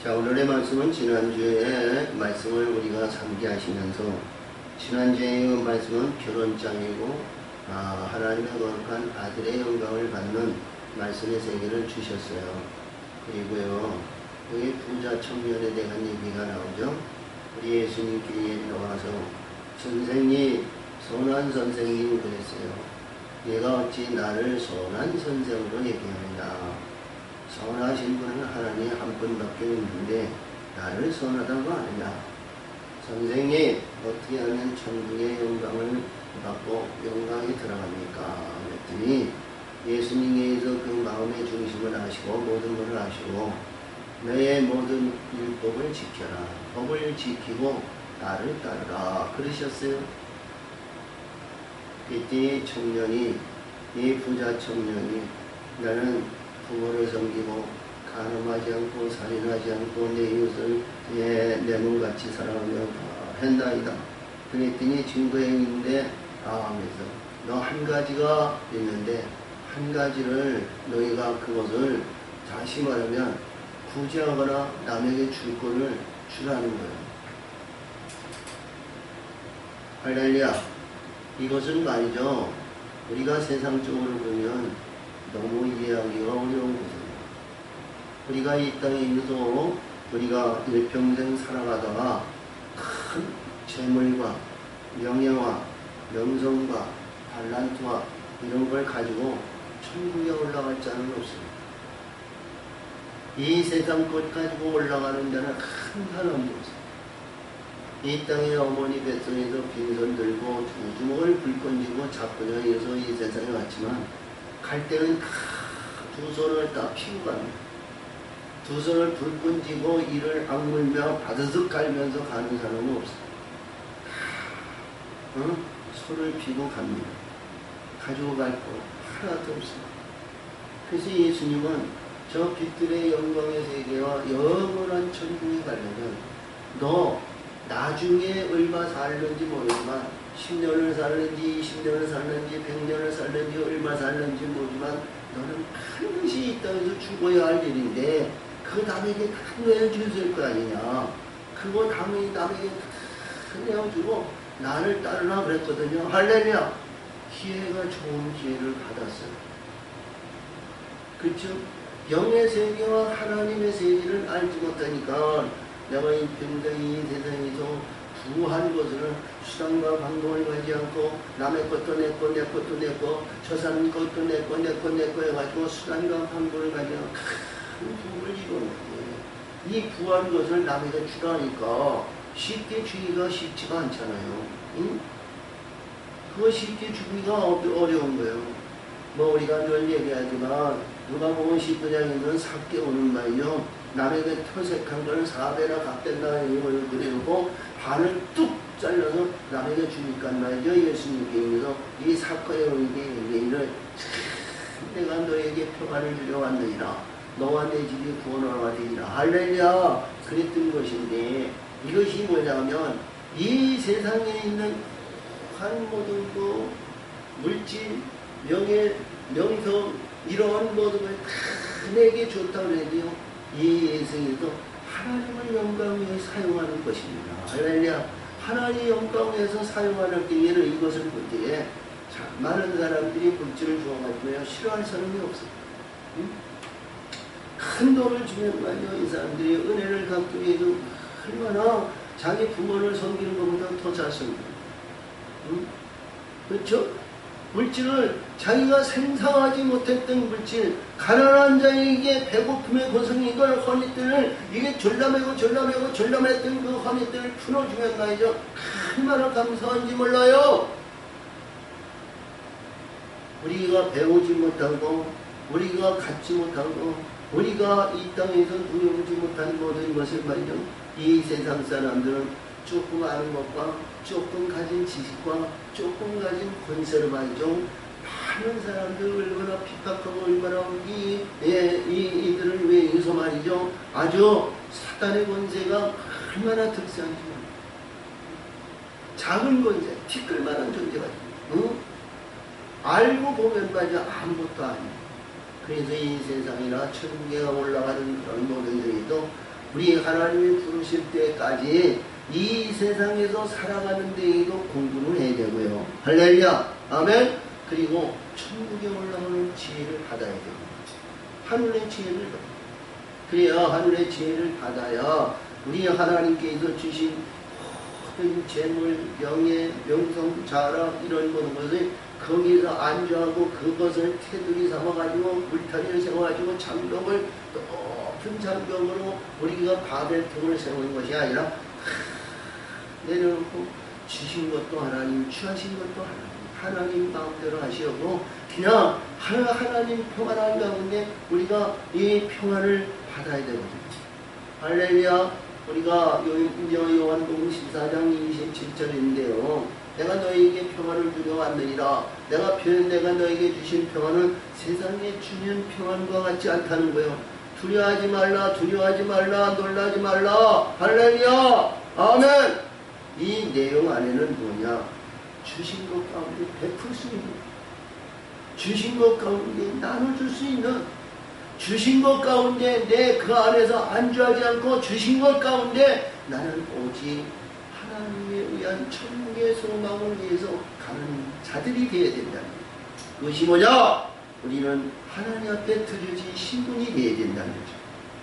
자, 오늘의 말씀은 지난주에 말씀을 우리가 상기하시면서 지난주의 말씀은 결혼장이고 하나님의 거룩한 아들의 영광을 받는 말씀의 세계를 주셨어요. 그리고요, 여기 부자 청년에 대한 얘기가 나오죠. 우리 예수님께 나와서 선생님, 선한 선생님 그랬어요. 얘가 어찌 나를 선한 선생으로 얘기하느냐. 선하신 분은 하나님 한 분밖에 없는데 나를 선하다고 하느냐. 선생님, 어떻게 하면 천국의 영광을 받고 영광에 들어갑니까? 그랬더니 예수님께서 그 마음의 중심을 아시고 모든 것을 아시고 너의 모든 율법을 지켜라. 법을 지키고 나를 따르라. 그러셨어요. 이때 청년이, 이 부자 청년이 나는 부모를 섬기고 간음하지 않고 살인하지 않고 내 이웃을 내 몸같이 사랑하며 한다이다. 그랬더니 증거행위인데 하면서 너 한 가지가 있는데 한 가지를 너희가 그것을 다시 말하면 구제하거나 남에게 줄 거를 주라는 거예요. 할렐루야. 이것은 말이죠. 우리가 세상적으로 보면 너무 이해하기가 어려운 것입니다. 우리가 이 땅에 있어도 우리가 일평생 살아가다가 큰 재물과 명예와 명성과 달란트와 이런 걸 가지고 천국에 올라갈 자는 없습니다. 이 세상 것 가지고 올라가는 자는 한 사람도 없습니다. 이 땅의 어머니 뱃속에서 빈손 들고 두 주먹을 불 건지고 잡고자 해서 이 세상에 왔지만 갈 때는 두 손을 다 피고 갑니다. 두 손을 불 건지고 이를 악물며 바드득 갈면서 가는 사람은 없어요. 손을 피고 갑니다. 가지고 갈 거 하나도 없습니다. 그래서 예수님은 저 빛들의 영광의 세계와 영원한 천국에 가려면 너 나중에 얼마 살는지 모르지만 10년을 살는지 20년을 살는지 100년을 살는지 얼마 살는지 모르지만 너는 반드시 이 땅에서 죽어야 할 일인데 그 남에게 다 내어줄 거 아니냐. 그거 남에게 다 내어주고 나를 따르라 그랬거든요. 할렐루야. 기회가 좋은 기회를 받았어요. 그렇죠? 영의 세계와 하나님의 세계를 알지 못하니까 내가 이 평생이 세상에서 부한 것을 수단과 방법을 가지 않고 남의 것도 내 거, 내 것도 내 거, 저 사람 것도 내 거, 내 거, 내 거 해가지고 수단과 방법을 가지 않고 큰 부를 이루는 거예요. 이 부한 것을 남에게 주라니까 쉽게 주기가 쉽지가 않잖아요. 응? 그거 쉽게 주기가 어려운 거예요. 뭐 우리가 늘 얘기하지만 누가 보면 10도장에는 삭게 오는 말이요. 남에게 토색한 걸 4배나 갚된다 이걸 그리고 반을 뚝 잘라서 남에게 주니까 말이죠. 예수님께서 이 사건의 의미를 내가 너에게 평안을 주려 왔느니라. 너와 내 집이 구원하라 되리라. 할렐루야. 그랬던 것인데 이것이 뭐냐면 이 세상에 있는 한 모든 거 물질, 명예, 명성 이러한 모든 걸 다 내게 좋다고 해도요. 이 예수님도 하나님을 영광 위해 사용하는 것입니다. 할렐루야. 하나님 영광 위해서 사용하는 때에는 이것을 볼 때에 많은 사람들이 물질을 주어가지고요. 싫어할 사람이 없어요. 응? 큰 돈을 주면 말이요. 이 사람들이 은혜를 갖기 위해서 얼마나 자기 부모를 섬기는 것보다 더 잘 섬깁니다. 응? 그렇죠? 물질을 자기가 생산하지 못했던 물질, 가난한 자에게 배고픔의 고성이 이걸 허니들을 이게 전람했던 그 허니들을 풀어주면 말이죠. 얼마나 감사한지 몰라요. 우리가 배우지 못하고 우리가 갖지 못하고 우리가 이 땅에서 누려보지 못한 모든 것을 말이죠. 이 세상 사람들은 조금 아는 것과 조금 가진 지식과 조금 가진 권세를 말이죠. 많은 사람들 얼마나 핍박하고 얼마나 이들을 위해서 말이죠. 아주 사단의 권세가 얼마나 득세한지 작은 권세, 티끌만한 존재가 응? 알고 보면 말이죠. 아무것도 아니에요. 그래서 이 세상이나 천국에 올라가는 그런 모든 일도 우리 하나님이 부르실 때까지 이 세상에서 살아가는 데에도 공부는 해야 되고요. 할렐루야. 아멘. 그리고 천국에 올라오는 지혜를 받아야 됩니다. 하늘의 지혜를 그래야 하늘의 지혜를 받아야 우리 하나님께서 주신 모든 재물, 명예, 명성, 자랑 이런 모든 것을 거기에서 안주하고 그것을 테두리 삼아가지고 물타리를 세워가지고 장벽을 높은 장벽으로 우리가 바벨탑을 세우는 것이 아니라 내려놓고 주신 것도 하나님, 취하신 것도 하나님 마음대로 하시고 그냥 하나님 평안한 가운데 우리가 이 평안을 받아야 되거든요. 할렐루야. 우리가 요한복음 14장 27절인데요. 내가 너에게 평안을 주려 왔느니라. 내가 너에게 주신 평안은 세상에 주는 평안과 같지 않다는 거예요. 두려워하지 말라, 두려워하지 말라, 놀라지 말라. 할렐루야. 아멘. 이 내용 안에는 뭐냐? 주신 것 가운데 베풀 수 있는, 주신 것 가운데 나눠줄 수 있는, 주신 것 가운데 내 그 안에서 안주하지 않고 주신 것 가운데 나는 오직 하나님에 의한 천국의 소망을 위해서 가는 자들이 되어야 된다는 거예요. 그것이 뭐냐? 우리는 하나님 앞에 드려진 신분이 되어야 된다는 거죠.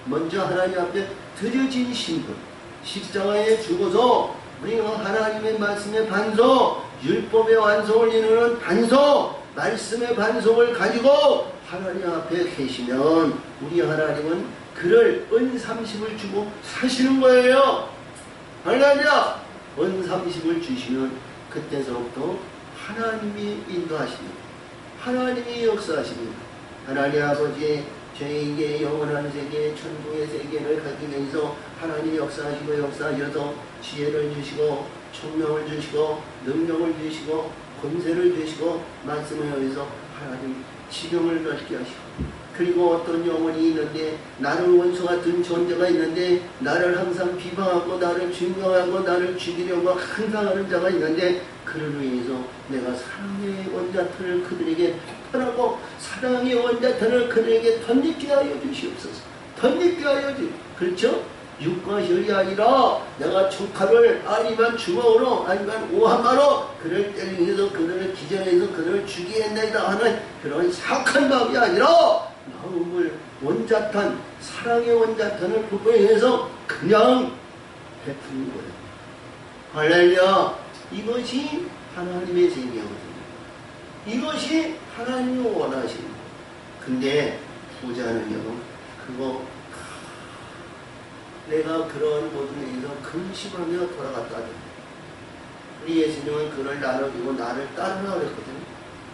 먼저 하나님 앞에 드려진 신분, 십자가에 죽어서 우리는 하나님의 말씀의 반석, 율법의 완성을 이루는 반석, 말씀의 반석을 가지고 하나님 앞에 계시면 우리 하나님은 그를 은 30을 주고 사시는 거예요. 할렐루야. 은 30을 주시면 그때서부터 하나님이 인도하십니다. 하나님이 역사하십니다. 하나님 아버지, 저희에게 영원한 세계, 천국의 세계를 가기 위해서 하나님이 역사하시고 역사하셔서 지혜를 주시고 총명을 주시고 능력을 주시고 권세를 주시고 말씀을 위해서 하나님 지경을 넓게 하시고, 그리고 어떤 영혼이 있는데 나를 원수 같은 존재가 있는데 나를 항상 비방하고 나를 증명하고 나를 죽이려고 항상 하는 자가 있는데 그를 위해서 내가 사랑의 원자탄을 그들에게 폭발하고 사랑의 원자탄을 그들에게 덧입게 하여 주시옵소서. 덧입게 하여 주시옵소서. 그렇죠? 육과 혈이 아니라 내가 촉칼을 아니면 주먹으로 아니면 오한마로 그를 때리면서 그들을 기절해서 그들을 죽이겠나이다 하는 그런 사악한 마음이 아니라 마음을 원자탄, 사랑의 원자탄을 폭발해서 그냥 베푸는 거예요. 할렐루야. 이것이 하나님의 세계거든요. 이것이 하나님이 원하시는 거예요. 근데 부자는요, 그거 내가 그런 모든 일에서 근심하며 돌아갔다 하더니 우리 예수님은 그를 나눠주고 나를 따르라 그랬거든요.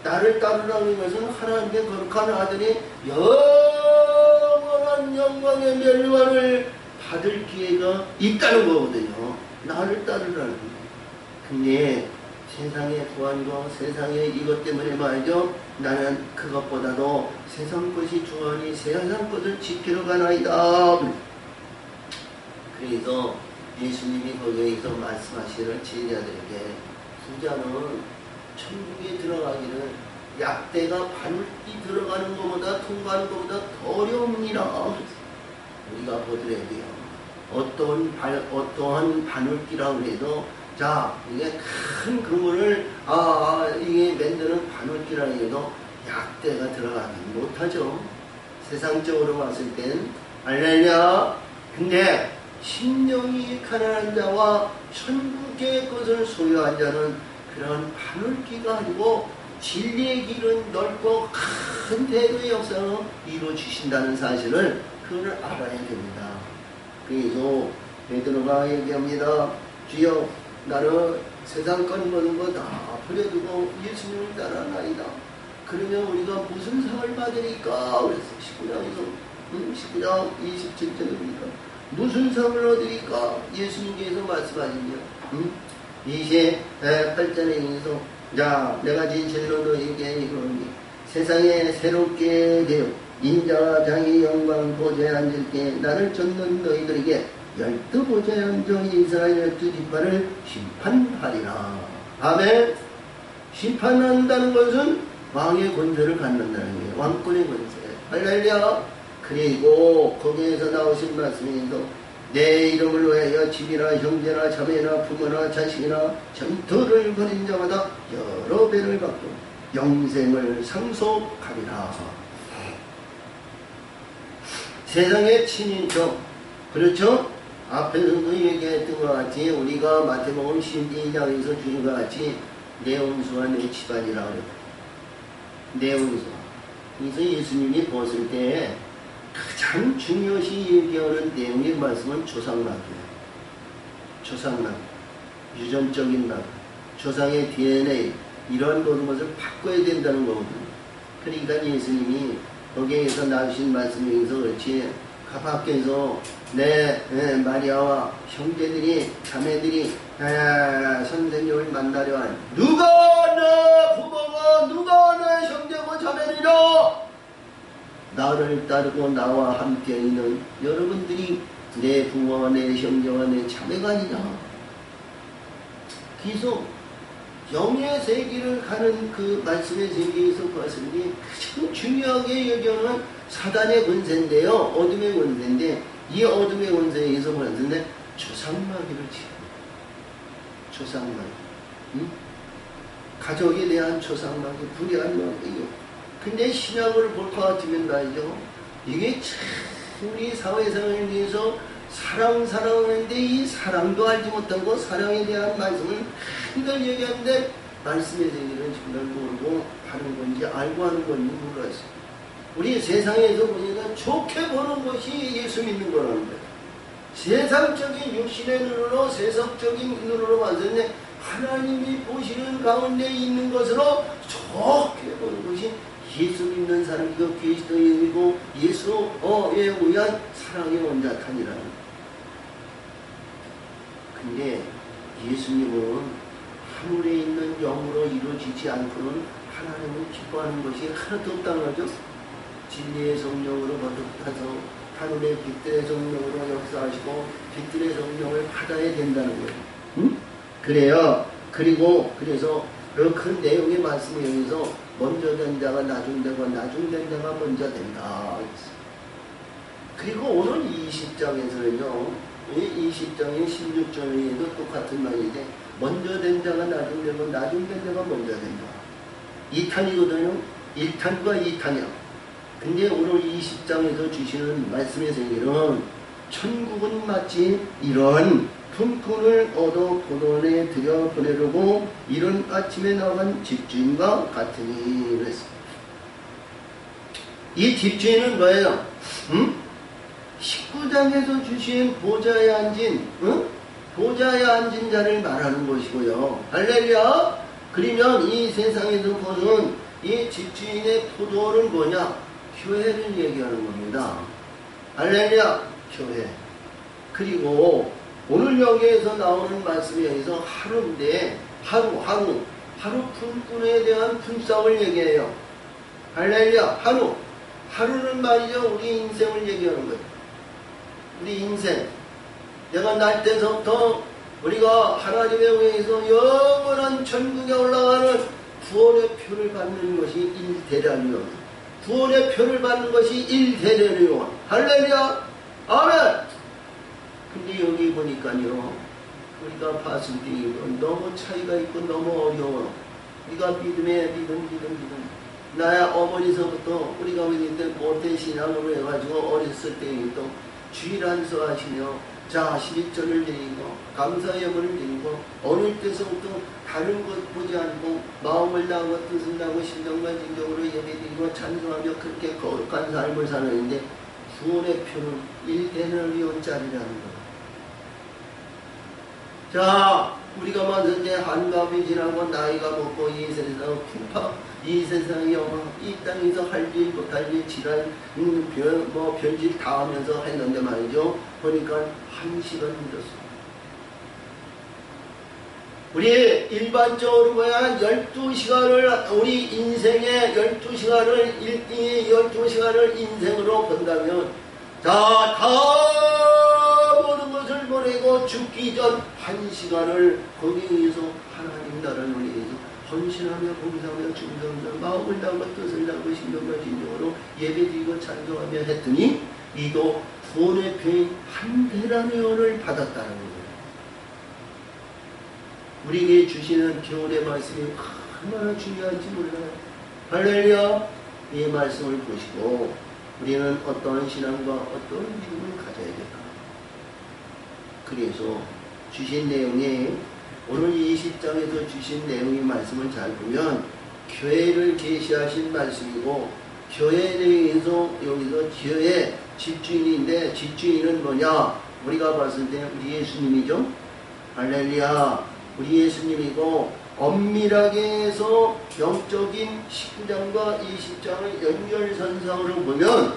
나를 따르라는 것은 하나님의 거룩한 아들이 영원한 영광의 멸관을 받을 기회가 있다는 거거든요. 나를 따르라는 거예요. 근데 세상의 구원과 세상의 이것 때문에 말이죠. 나는 그것보다도 세상 것이 중하니 세상 것을 지키러 가나이다. 그래서 예수님이 거기에서 말씀하시기를 제자들에게 부자는 천국에 들어가기를 약대가 바늘띠 들어가는 것보다 통과하는 것보다 더 어려웁니다. 우리가 보더라도요, 어떠한 바늘띠라고 해도 자, 이게 큰 그물을 이게 만드는 바늘띠라 해도 약대가 들어가지 못하죠. 세상적으로 봤을 땐. 할렐루야. 근데 심령이 가난한 자와 천국의 것을 소유한 자는 그런 바늘기가 아니고 진리의 길은 넓고 큰 대로의 역사로 이루어주신다는 사실을 그걸 알아야 됩니다. 그래서 베드로가 얘기합니다. 주여, 나는 세상 것 모든 거 다 버려두고 예수님을 따라나이다. 그러면 우리가 무슨 상을 받으리까? 그래서 19장 27절입니다. 무슨 상을 얻으리까? 예수님께서 말씀하시며 28절에 의해서 자, 내가 진실로 너에게 이르노니 세상에 새롭게 되어 인자와 장의 영광 보좌에 앉을 때 나를 쫓는 너희들에게 12보좌에 앉아 이스라엘 12지파를 심판하리라. 아멘. 심판한다는 것은 왕의 권세를 갖는다는 거예요. 왕권의 권세. 할렐루야. 그리고 거기에서 나오신 말씀에서 내 이름을 위하여 집이나 형제나 자매나 부모나 자식이나 전투를 벌인 자마다 여러 배를 받고 영생을 상속하리라. 세상의 친인척, 그렇죠? 앞에서도 얘기했던 것 같이 우리가 마태복음 12장에서 주신 것 같이 내 원수와 내 집안이라 그래요. 내 원수. 그래서 예수님이 보았을 때 가장 중요시 얘기하는 내용의 말씀은 조상락이에요. 조상락, 유전적인 락, 조상의 DNA 이러한 모든 것을 바꿔야 된다는 거거든요. 그러니까 예수님이 거기에서 나오신 말씀에서 그렇지 밖에서 내 마리아와 형제들이 자매들이 선생님을 만나려 한 누가 내 부모가 누가 내 형제고 자매들이라 나를 따르고 나와 함께 있는 여러분들이 내 부모와 내 형제와 내 자매가 아니냐. 그래서 영의 세계를 가는 그 말씀의 세계에서 봤을 때 가장 중요하게 여겨는 사단의 권세인데요. 어둠의 권세인데 이 어둠의 권세에서 봤는데 조상마귀를 지어요. 조상마귀. 응? 가족에 대한 조상마귀, 불의한 마귀요. 근데 신약을 볼 것 같으면 말이죠. 이게 참 우리 사회생활에 대해서 사랑하는데 이 사랑도 알지 못하고 사랑에 대한 말씀을 한들 얘기하는데 말씀의 세계는 정말 모르고 하는 건지 알고 하는 건지 몰랐어요. 우리 세상에서 보니까 좋게 보는 것이 예수 믿는 거라는 거예요. 세상적인 육신의 눈으로 세속적인 눈으로 봤는데 하나님이 보시는 가운데 있는 것으로 좋게 보는 것이 예수 믿는 사람이고 그리스도인이고 예수에 의한 사랑의 원자탄이라는 거예요. 근데 예수님은 하늘에 있는 영으로 이루어지지 않고는 하나님을 기뻐하는 것이 하나도 없다는 거죠. 진리의 성령으로 거듭나서 하늘의 빛들의 성령으로 역사하시고 빛들의 성령을 받아야 된다는 거예요. 응? 그래요. 그래서 그 내용의 말씀에 의해서 먼저 된 자가 나중되고 나중된 자가 먼저 된다. 그리고 오늘 20장에서는요. 이 20장의 16절에도 똑같은 말인데 먼저 된 자가 나중되고 나중된 자가 먼저 된다. 2탄이거든요. 1탄과 2탄이야. 근데 오늘 20장에서 주시는 말씀의 세계는 천국은 마치 이런 품꾼을 얻어 고돈에 들여보내려고 이른 아침에 나간 집주인과 같으니 그랬습니다. 이 집주인은 뭐예요? 19장에서 주신 보좌에 앉은 보좌에 앉은 자를 말하는 것이고요. 할렐루야. 그러면 이 세상에서 보는 이 집주인의 포도원은 뭐냐? 교회를 얘기하는 겁니다. 할렐루야. 교회. 그리고 오늘 여기에서 나오는 말씀에 의해서 하루인데 하루 품꾼에 대한 품삯을 얘기해요. 할렐루야. 하루는 말이죠. 우리 인생을 얘기하는 거예요. 우리 인생. 내가 날 때서부터 우리가 하나님에 의해서 영원한 천국에 올라가는 구원의 표를 받는 것이 1대련이요. 구원의 표를 받는 것이 1대련이요. 할렐루야. 아멘. 근데 여기 보니까요. 우리가 봤을 때 너무 차이가 있고 너무 어려워. 우리가 믿음. 나의 어머니서부터 우리가 그때 모태 신앙으로 해가지고 어렸을 때부터 주일 안수하시며 자 11절을 드리고 감사 예물을 드리고 어릴 때서부터 다른 것 보지 않고 마음을 다하고 뜻을 다하고 심정과 진정으로 예배드리고 찬송하며 그렇게 거룩한 삶을 사는데 구원의 표는 1데나리온짜리라는 거. 자 우리가 먼저 이제 한갑이 지나고 나이가 먹고 이 세상 풍파 이 세상이 이 땅에서 할 일 못할 일 지랄 별짓 다 하면서 했는데 말이죠. 보니까 1시간 늦었어. 우리 일반적으로 뭐야 12시간을 우리 인생의 12시간을 인생으로 본다면 자 다 모든 것을 보내고 죽기 전 1시간을 거기에서 하나님 나라를 위해서 헌신하며 봉사하며 충성하며 마음을 다하고 뜻을 다하고 신경과 진정으로 예배드리고 찬송하며 했더니 이도 구원의 표인 한 대나리온을 받았다는 거예요. 우리에게 주시는 교훈의 말씀이 얼마나 중요한지 몰라요. 할렐루야! 이 말씀을 보시고 우리는 어떠한 신앙과 어떤 믿음을 가져야 될까? 그래서 주신 내용이 오늘 20장에서 주신 내용의 말씀을 잘 보면 교회를 계시하신 말씀이고 교회에 대해서 여기서 교회 집주인인데 집주인은 뭐냐? 우리가 봤을 때 우리 예수님이죠. 할렐루야! 우리 예수님이고 엄밀하게 해서 영적인 19장과 20장의 연결선상으로 보면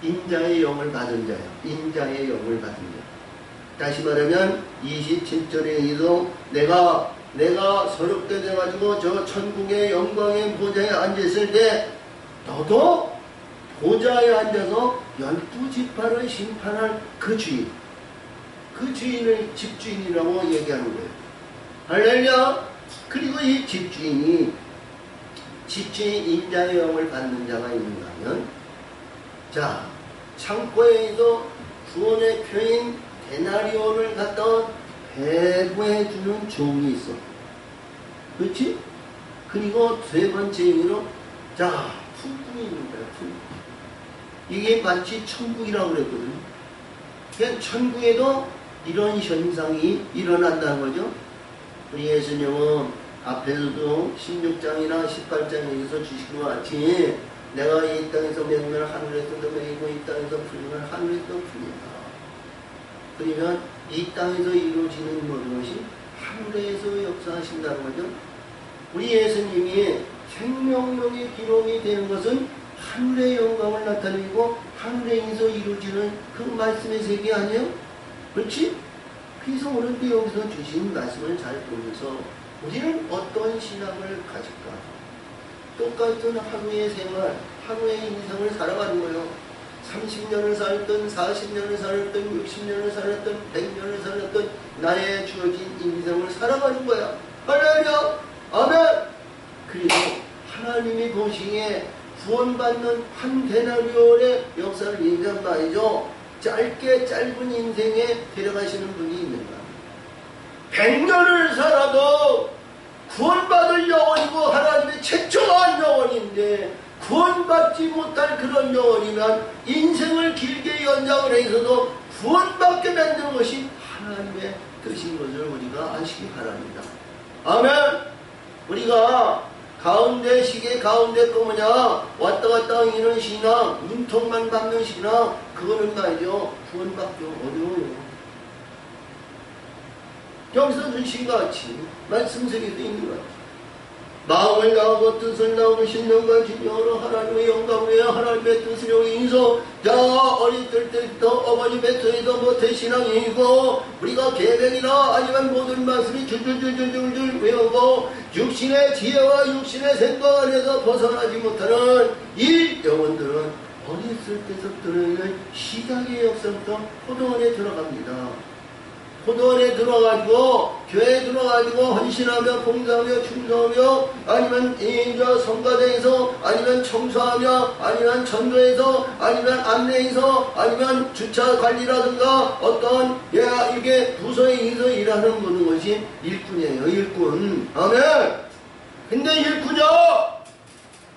인자의 영을 받은 자예요. 인자의 영을 받은 자. 다시 말하면 27절에 의해서 내가 서럽게 돼가지고 저 천국의 영광의 보좌에 앉았을 때 너도 보좌에 앉아서 12지파를 심판할 그 주인, 그 주인을 집주인이라고 얘기하는 거예요. 할렐루야! 그리고 이 집주인 인자의 영을 받는 자가 있는가 하면, 자, 창고에서 구원의 표인 데나리온을 갖다 배부해주는 종이 있어. 그렇지? 그리고 세 번째 의미로, 자, 풍풍이 있는 거야, 풍풍. 이게 마치 천국이라고 그랬거든요. 그러니까 천국에도 이런 현상이 일어난다는 거죠. 우리 예수님은 앞에서도 16장이나 18장에서 주신 것 같이 내가 이 땅에서 매우면 하늘에서도 매이고 이 땅에서 풀리면 하늘에서도 풀린다. 그러면 이 땅에서 이루어지는 모든 것이 하늘에서 역사하신다는 거죠. 우리 예수님이 생명력의 기록이 되는 것은 하늘의 영광을 나타내고 하늘에서 이루어지는 그 말씀의 세계 아니에요? 그렇지? 그래서 오늘도 여기서 주신 말씀을 잘 보면서 우리는 어떤 신앙을 가질까? 똑같은 하루의 생활, 하루의 인생을 살아가는 거예요. 30년을 살았던, 40년을 살았던, 60년을 살았던, 100년을 살았던 나의 주어진 인생을 살아가는 거야. 할렐루야! 아멘! 그리고 하나님이 보시기에 구원받는 한 데나리온의 역사를 얘기한 말이죠. 짧은 인생에 데려가시는 분이 있는가? 100년을 살아도 구원받을 영혼이고 하나님의 최초한 영혼인데 구원받지 못할 그런 영혼이면 인생을 길게 연장을 해서도 구원받게 만드는 것이 하나님의 뜻인 것을 우리가 아시기 바랍니다. 아멘! 우리가 가운데 시계 가운데 거 뭐냐 왔다 갔다 하는 신앙, 눈통만 받는 신앙, 그거는 말이죠 구원받기 어려워요. 여기서 주신 것 같이 말씀 속에도 있는 것 같이 마음을 나오고 뜻을 나오고 신령과 진정으로 하나님의 영광 위에 하나님의 뜻을 여기서 자 어릴 때부터 어머님의 터에서 못해 신앙이고 우리가 계명이나 아니면 모든 말씀이 줄줄줄줄줄 외우고 육신의 지혜와 육신의 생각 안에서 벗어나지 못하는 이 영혼들은 어렸을 때부터는 시작의 역사부터 포도원에 들어갑니다. 포도원에 들어가지고 교회에 들어가지고 헌신하며 봉사하며 충성하며 아니면 성가대에서 아니면 청소하며 아니면 전도에서 아니면 안내에서 아니면 주차 관리라든가 어떤 이게 부서에 의해서 일하는 모든 것이 일꾼이에요. 일꾼. 아멘. 근데 일꾼이요.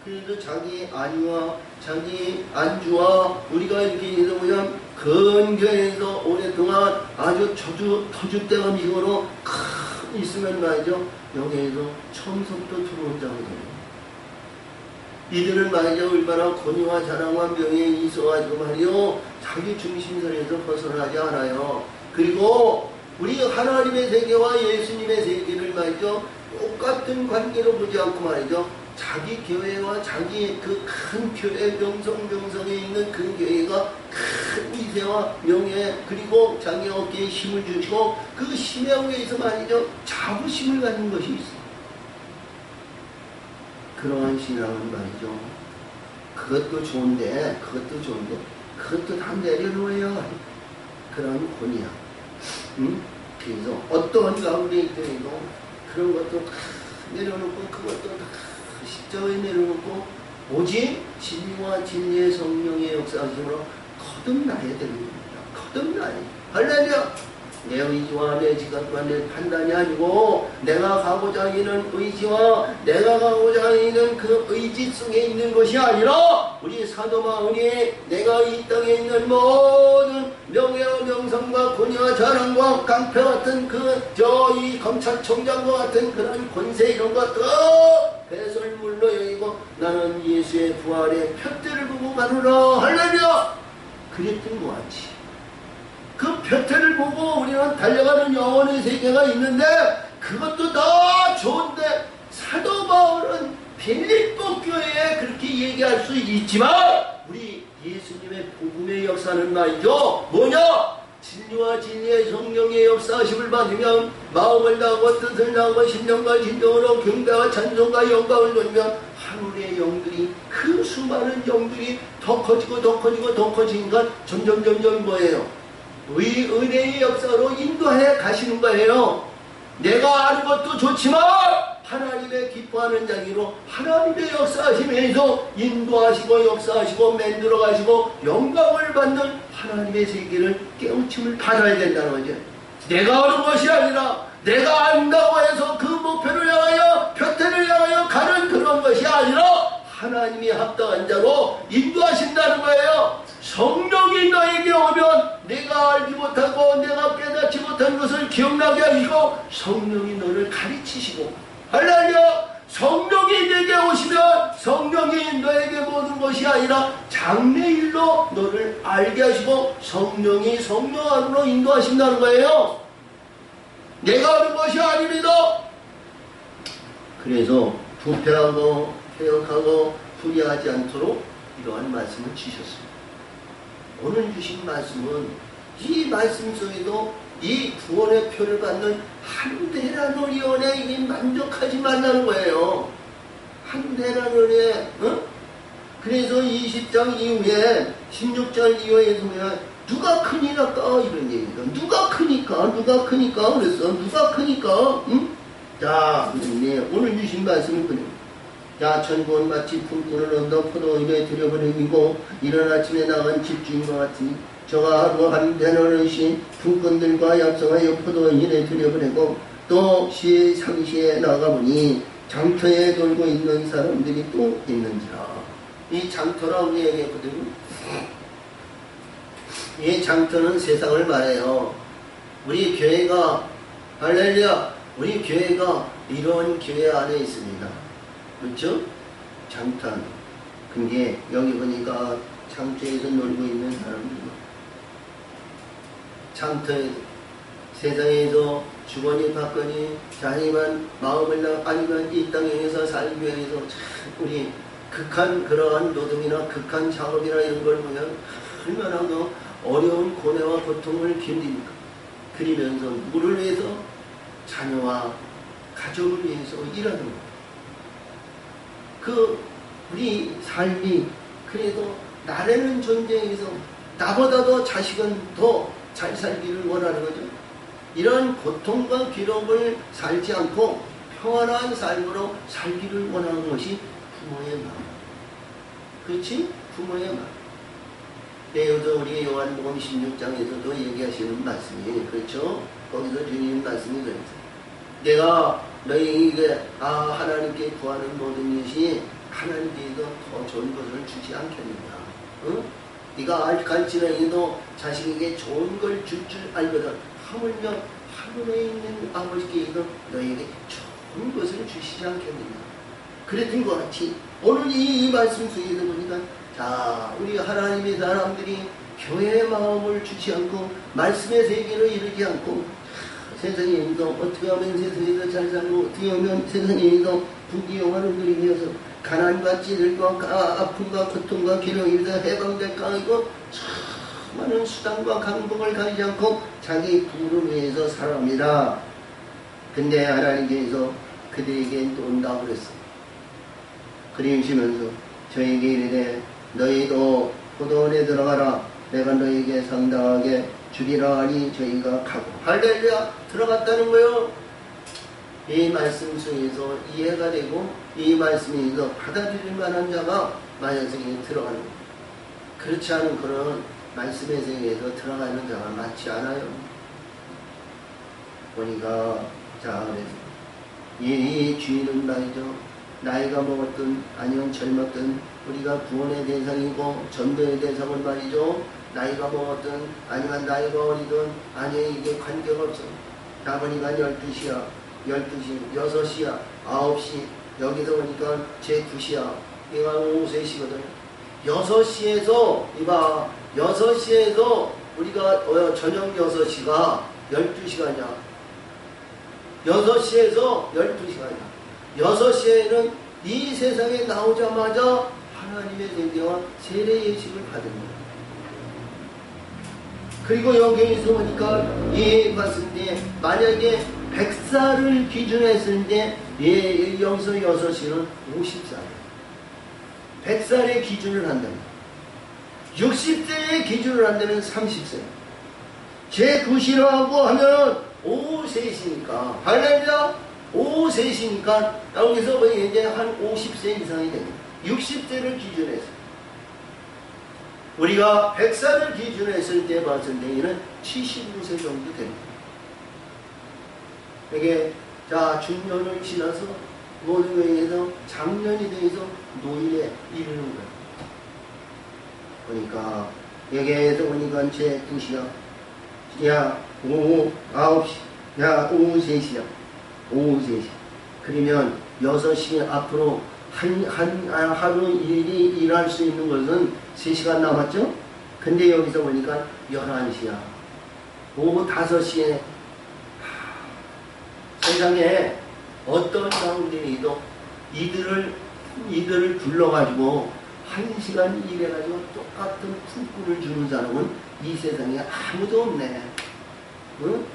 그래도 자기 안위와 자기 안주와 우리가 이렇게 보면 근교에서 오랫동안 아주 터줏대감 식으로 있으면 말이죠. 여기에서 처음부터 들어온 자거든요. 이들은 말이죠. 얼마나 권위와 자랑과 명예에 있어가지고 말이요. 자기 중심선에서 벗어나지 않아요. 그리고 우리 하나님의 세계와 예수님의 세계를 말이죠. 똑같은 관계로 보지 않고 말이죠. 자기 교회와 자기 그 큰 교회 명성에 있는 그 교회가 큰 위세와 명예 그리고 자기 어깨에 힘을 주시고 그 힘에 의해서 말이죠 자부심을 갖는 것이 있어. 그러한 신앙은 말이죠 그것도 좋은데 그것도 다 내려놓아야 그런 권이야. 그래서 어떠한 가운데 있더라도 그런 것도 다 내려놓고 그것도 다 십자가에 내려놓고 오직 진리와 진리의 성령의 역사하심으로 거듭나야 되는 겁니다. 거듭나야. 할렐루야. 내 의지와 내 지각과 내 판단이 아니고 내가 가고자 하는 의지와 내가 가고자 하는 그 의지 속에 있는 것이 아니라 우리 사도 바울이 내가 이 땅에 있는 모든 명예와 명성과 권위와 자랑과 깡패 같은 이 검찰총장과 같은 그런 권세 이런 것들 배설물로 여기고 나는 예수의 부활의 표대를 보고 가노라. 할렐루야. 그랬던 것 같이 그 표태를 보고 우리는 달려가는 영혼의 세계가 있는데 그것도 다 좋은데 사도 바울은 빌립보 교회에 그렇게 얘기할 수 있지만 우리 예수님의 복음의 역사는 말이죠. 뭐냐? 진리와 진리의 성령의 역사하심을 받으면 마음을 다하고 뜻을 다하고 심령과 진정으로 경배와 찬송과 영광을 돌리면 하늘의 영들이 그 수많은 영들이 더 커지고 더 커지고 더 커지니까 점점 뭐예요? 은혜의 역사로 인도해 가시는 거예요. 내가 아는 것도 좋지만 하나님의 기뻐하는 자기로 하나님의 역사하시면서 인도하시고 역사하시고 만들어 가시고 영광을 받는 하나님의 세계를 깨우침을 받아야 된다는 거죠. 내가 아는 것이 아니라 내가 안다고 해서 그 목표를 향하여 표태를 향하여 가는 그런 것이 아니라 하나님이 합당한 자로 인도하신다는 거예요. 성령이 너에게 오면 내가 알지 못하고 내가 깨닫지 못한 것을 기억나게 하시고 성령이 너를 가르치시고 할렐루야. 성령이 내게 오시면 성령이 너에게 모든 것이 아니라 장래일로 너를 알게 하시고 성령이 성령 안으로 인도하신다는 거예요. 내가 하는 것이 아닙니다. 그래서 부패하고 회역하고 불의하지 않도록 이러한 말씀을 주셨습니다. 오늘 주신 말씀은 이 말씀 속에도 이 구원의 표를 받는 한대라는 은혜에 만족하지 말라는 거예요. 한대라는 은혜. 그래서 20장 이후에 16절 이후에 보면 누가 크니까 이런 얘기가 누가 크니까 그랬어. 누가 크니까 자 오늘 주신 말씀은 그래요. 야 천국은 마치 품꾼을 얻어 포도원에 들여보내고 이른 아침에 나간 집주인과 같으니 저가 하루 한 대너릇이 품꾼들과 약속하여 포도원에 들여보내고 또 시의 상시에 나가보니 장터에 돌고 있는 사람들이 또 있는지라. 이 장터라고 얘기했거든요. 이 장터는 세상을 말해요. 우리 교회가 할렐루야 우리 교회가 이런 교회 안에 있습니다. 그렇죠? 장터. 근데 여기 보니까 장터에서 놀고 있는 사람들. 장터에 세상에서 주거니 받거니 자기만 마음을 아니면 이 땅에서 살기 위해서 우리 극한 그러한 노동이나 극한 작업이나 이런 걸 보면 얼마나 더 어려운 고뇌와 고통을 견딥니까? 그리면서 누구를 위해서? 자녀와 가족을 위해서 일하는 것. 우리 삶이 그래도 나라는 존재에서 나보다도 자식은 더 잘 살기를 원하는 거죠. 이런 고통과 기록을 살지 않고 평안한 삶으로 살기를 원하는 것이 부모의 마음. 그렇지? 부모의 마음. 여기서 우리 요한복음 16장에서도 얘기하시는 말씀이 그렇죠? 거기서 주님 말씀이 그렇죠. 내가 너희에게 하나님께 구하는 모든 것이 하나님께서 더 좋은 것을 주지 않겠느냐. 응? 네가 갈지라도 자식에게 좋은 걸 줄 알거든. 하물며 하늘에 있는 아버지께서 너희에게 좋은 것을 주시지 않겠느냐. 그랬던 것 같이 오늘 이 말씀 속에서 보니까 자 우리 하나님의 사람들이 교회의 마음을 주지 않고 말씀의 세계를 이루지 않고 세상에서 어떻게 하면 세상에서 잘 살고 어떻게 하면 세상에서 부귀영화를 누리기 위해서 가난과 찌들과 아픔과 고통과 기력에서 해방될까 이거 수많은 수단과 강복을 가지지 않고 자기 부를 위해서 살아갑니다. 근데 하나님께서 그들에게 또 온다고 그랬어. 그리시면서 저에게 이르되 너희도 포도원에 들어가라. 내가 너희에게 상당하게 주리라 하니 저희가 가고 할렐루야 들어갔다는 거요. 이 말씀 속에서 이해가 되고 이 말씀에서 받아들일 만한 자가 만약에 들어가는 거예요. 그렇지 않은 그런 말씀의 세계에서 들어가는 자가 많지 않아요. 보니까 자 그래서 이 주인은 말이죠. 나이가 먹었든 아니면 젊었든 우리가 구원의 대상이고 전도의 대상은 말이죠. 나이가 먹었든 아니면 나이가 어리든 아니 이게 관계가 없어. 자 보니까 12시야 12시 6시야 9시 여기서 보니까 제 9시야 얘가 오후 3시거든. 6시에서 이봐 6시에서 우리가 저녁 6시가 12시간이야. 6시에서 12시간이야. 6시에는 이 세상에 나오자마자 하나님의 생명과 세례 예식을 받은 거야. 그리고 여기에서 보니까 예 봤을 때 만약에 100살을 기준했을 때 예 여기서 6시는 50살 100살의 기준을 한다면 60세의 기준을 한다면 30세 제 9시라고 하면 오후 3시니까 할렐루야 오후 3시니까 여기서 이제 한 50세 이상이 됩니다. 60세를 기준해서 우리가 100살을 기준으로 했을 때 봤을 때에는 79세 정도 됩니다. 이게 자 중년을 지나서 모든 거에서 장년이 돼서 노인에 이르는 거예요. 그러니까 여기에서 보니까 제 2시야 야 오후 9시 야 오후 3시야 오후 3시 그러면 6시 앞으로 하루 일이 일할 수 있는 것은 3시간 남았죠? 근데 여기서 보니까 11시야. 오후 5시에 세상에 어떤 가운데에도 이들을 불러가지고 1시간 일해가지고 똑같은 품꾼을 주는 사람은 이 세상에 아무도 없네. 응?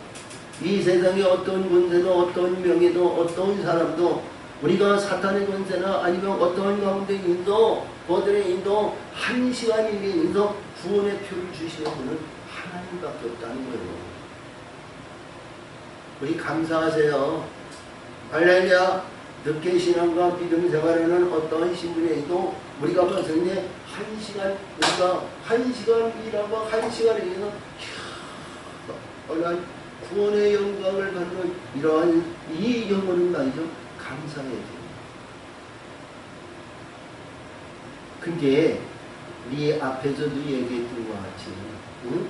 이 세상에 어떤 군대도 어떤 명예도 어떤 사람도 우리가 사탄의 권세나 아니면 어떤 가운데 인도 그들의 인도 1시간 일에 인도 구원의 표를 주시는 분은 하나님밖에 없다는 거예요. 우리 감사하세요. 할렐루야. 늦게 신앙과 믿음 생활하는 어떤 신분에도 우리가 봤을 때 1시간 우리가 1시간 일하고 1시간에 의해서 구원의 영광을 받는 이러한 이 영혼은 말이죠. 감사해야 돼요. 근데 우리 앞에서도 얘기했던 것 같이 응?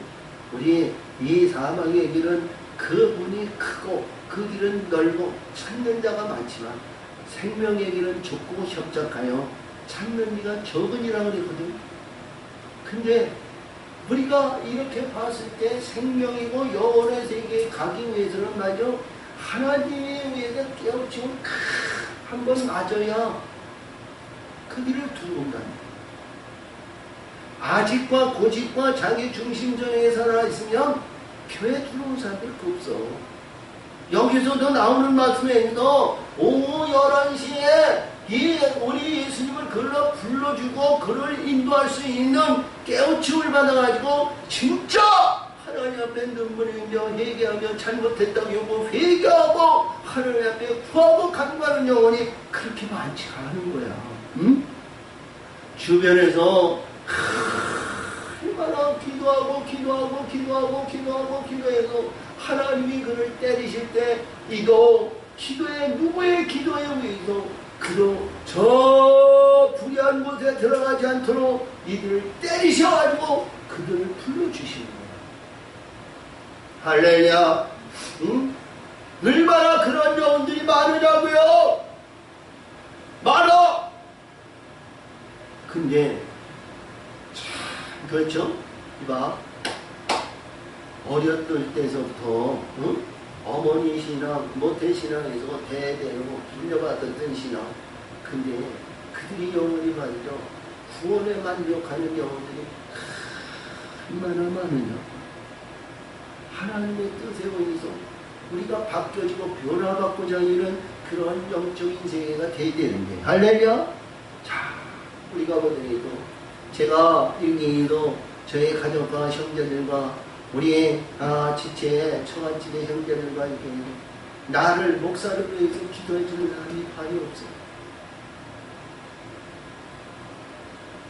우리 이 사망의 길은 그분이 크고 그 길은 넓고 찾는 자가 많지만 생명의 길은 좁고 협착하여 찾는 이가 적으니라 그랬거든. 근데 우리가 이렇게 봤을 때 생명이고 영혼의 세계에 가기 위해서는 말이죠. 하나님에 의해서 깨우치고 한번 맞아야 그 길을 들어온다는 거예요. 아직과 고집과 자기 중심전에 살아있으면 교회 들어온 사람들 없어. 여기서도 나오는 말씀에서 오후 11시에 우리 예수님을 불러주고 그를 인도할 수 있는 깨우침을 받아가지고 진짜 하나님 앞에 눈물을 흘려 회개하며 잘못했다고 여보 회개하고 하나님 앞에 구하고 간구하는 영혼이 그렇게 많지 않은 거야. 응? 주변에서 얼마나 기도해서 하나님이 그를 때리실 때 이거 기도에 누구의 기도에 의해서 그도 저 불의한 곳에 들어가지 않도록 이들을 때리셔가지고 그들을 불러주시는 거예요. 할렐루야. 응? 얼마나 그런 영혼들이 많으냐고요. 많아. 근데 참 그렇죠. 이봐 어렸을 때서부터 응? 어머니 신앙, 모태 신앙에서 대대로 빌려받았던 신앙. 근데 그들이 영혼이 말이죠. 구원에 만족하는 영혼들이 얼마나 많으냐. 하나님의 뜻에 의해서 우리가 바뀌어지고 변화받고자 하는 그런 영적인 세계가 돼야 되는데. 할렐루야. 자, 우리가 보더라도 제가 일기도 저의 가족과 형제들과 우리의 지체의 처갓집의 형제들과 이렇게 나를 목사를 위해서 기도해주는 사람이 발이 없어요.